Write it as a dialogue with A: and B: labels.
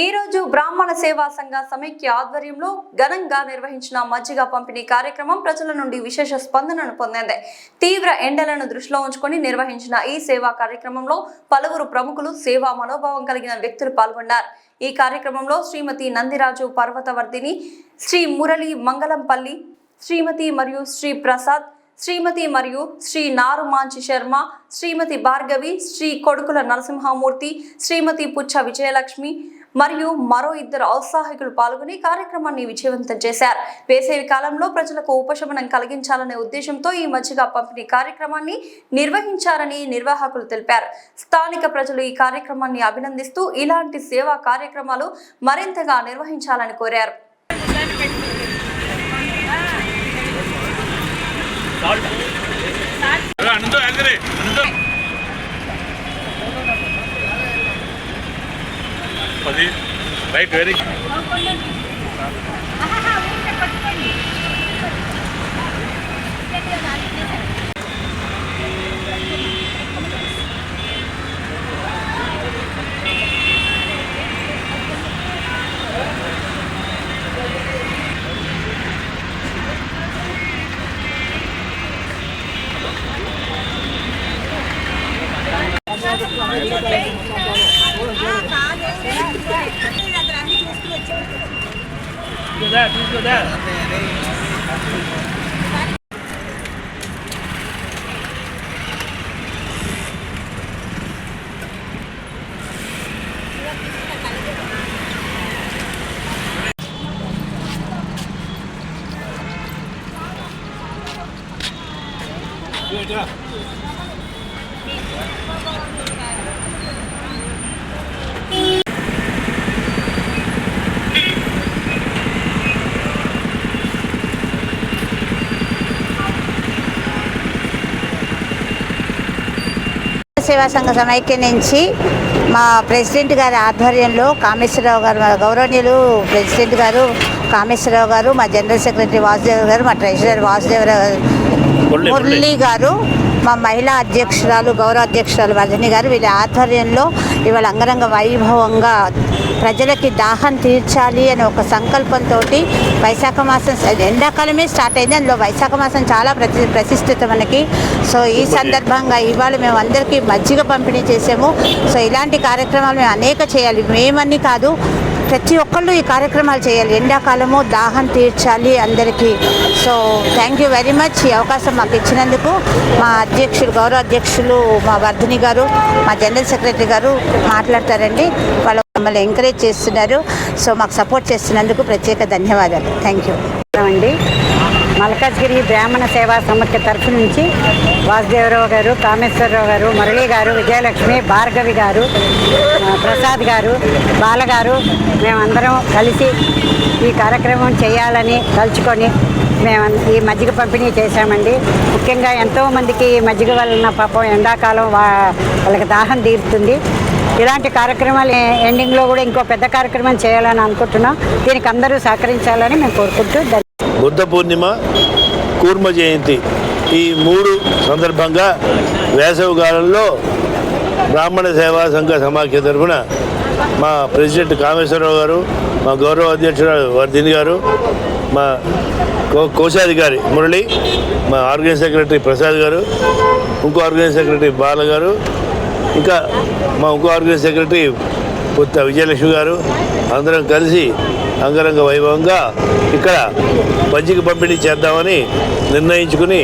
A: ఈ రోజు బ్రాహ్మణ సేవా సంఘ సమైక్య ఆధ్వర్యంలో ఘనంగా నిర్వహించిన మజ్జిగ పంపిణీ కార్యక్రమం ప్రజల నుండి విశేష స్పందనను పొందింది. తీవ్ర ఎండలను దృష్టిలో ఉంచుకొని నిర్వహించిన ఈ సేవా కార్యక్రమంలో పలువురు ప్రముఖులు సేవా మనోభావం కలిగిన వ్యక్తులు పాల్గొన్నారు. ఈ కార్యక్రమంలో శ్రీమతి నందిరాజు పర్వతవర్ధిని, శ్రీ మురళి మంగళంపల్లి, శ్రీమతి మరియు శ్రీ ప్రసాద్, శ్రీమతి మరియు శ్రీ నారుమాంచి శర్మ, శ్రీమతి భార్గవి, శ్రీ కొడుకుల నరసింహమూర్తి, శ్రీమతి పుచ్చ విజయలక్ష్మి మరియు మరో ఇద్దరు ఔత్సాహికులు పాల్గొని కార్యక్రమాన్ని విజయవంతం చేశారు. వేసవి కాలంలో ప్రజలకు ఉపశమనం కలిగించాలనే ఉద్దేశంతో ఈ మజ్జిగ పంపిణీ కార్యక్రమాన్ని నిర్వహించారని నిర్వాహకులు తెలిపారు. స్థానిక ప్రజలు ఈ కార్యక్రమాన్ని అభినందిస్తూ ఇలాంటి సేవా కార్యక్రమాలు మరింతగా నిర్వహించాలని కోరారు.
B: Right, very do that.
C: సేవా సంఘ సమైక్య నుంచి మా ప్రెసిడెంట్ గారి ఆధ్వర్యంలో కామేశ్వరరావు గారు, మా గౌరవనీయులు ప్రెసిడెంట్ గారు కామేశ్వరరావు గారు, మా జనరల్ సెక్రటరీ వాసుదేవ్ గారు, మా ట్రెజరర్ మురళి గారు, మా మహిళా అధ్యక్షురాలు గౌరవ అధ్యక్షురాలు వర్ధిని గారు, వీళ్ళ ఆధ్వర్యంలో ఇవాళ అంగరంగ వైభవంగా ప్రజలకి దాహం తీర్చాలి అనే ఒక సంకల్పంతో వైశాఖ మాసం ఎండాకాలమే స్టార్ట్ అయింది. అందులో వైశాఖ మాసం చాలా ప్రతిష్ఠిత మనకి. సో ఈ సందర్భంగా ఇవాళ మేము అందరికీ మజ్జిగ పంపిణీ చేసాము. సో ఇలాంటి కార్యక్రమాలు మేము అనేక చేయాలి, మేమన్నీ కాదు, ప్రతి ఒక్కళ్ళు ఈ కార్యక్రమాలు చేయాలి. ఎండాకాలము దాహం తీర్చాలి అందరికీ. So thank you very much ఈ అవకాశం మాకు ఇచ్చినందుకు. మా అధ్యక్షులు గౌరవ అధ్యక్షులు మా వర్ధిని గారు, మా జనరల్ సెక్రటరీ గారు మాట్లాడతారండి. వాళ్ళు మమ్మల్ని ఎంకరేజ్ చేస్తున్నారు. సో మాకు సపోర్ట్ చేస్తున్నందుకు ప్రత్యేక ధన్యవాదాలు. థ్యాంక్ యూ
D: అండి. మల్కాజ్గిరి బ్రాహ్మణ సేవా సమైక్య తరఫు నుంచి వాసుదేవరావు గారు, కామేశ్వరరావు గారు, మురళి గారు, విజయలక్ష్మి, భార్గవి గారు, ప్రసాద్ గారు, బాలగారు, మేమందరం కలిసి ఈ కార్యక్రమం చేయాలని తలుచుకొని మేము ఈ మజ్జిగ పంపిణీ చేశామండి. ముఖ్యంగా ఎంతోమందికి ఈ మజ్జిగ వలన పాపం ఎండాకాలం వాళ్ళకి దాహం తీరుతుంది. ఇలాంటి కార్యక్రమాలు ఎండింగ్లో కూడా ఇంకో పెద్ద కార్యక్రమం చేయాలని అనుకుంటున్నాం. దీనికి అందరూ సహకరించాలని మేము కోరుకుంటూ
B: బుద్ధ పూర్ణిమ, కూర్మ జయంతి ఈ 3 సందర్భంగా వేసవి కాలంలో బ్రాహ్మణ సేవా సంఘ సమాఖ్య తరఫున మా ప్రెసిడెంట్ కామేశ్వరరావు గారు, మా గౌరవ అధ్యక్షుడు వర్ధిని గారు, మా కోశాధికారి మురళి, మా ఆర్గనైజ్ సెక్రటరీ ప్రసాద్ గారు, ఇంకో ఆర్గనైజ్ సెక్రటరీ బాల గారు, ఇంకా మా ఇంకో ఆర్గనైజ్ సెక్రటరీ పుత్త విజయలక్ష్మి గారు అందరం కలిసి అంగరంగ వైభవంగా ఇక్కడ మజ్జిగ పంపిణీ చేద్దామని నిర్ణయించుకుని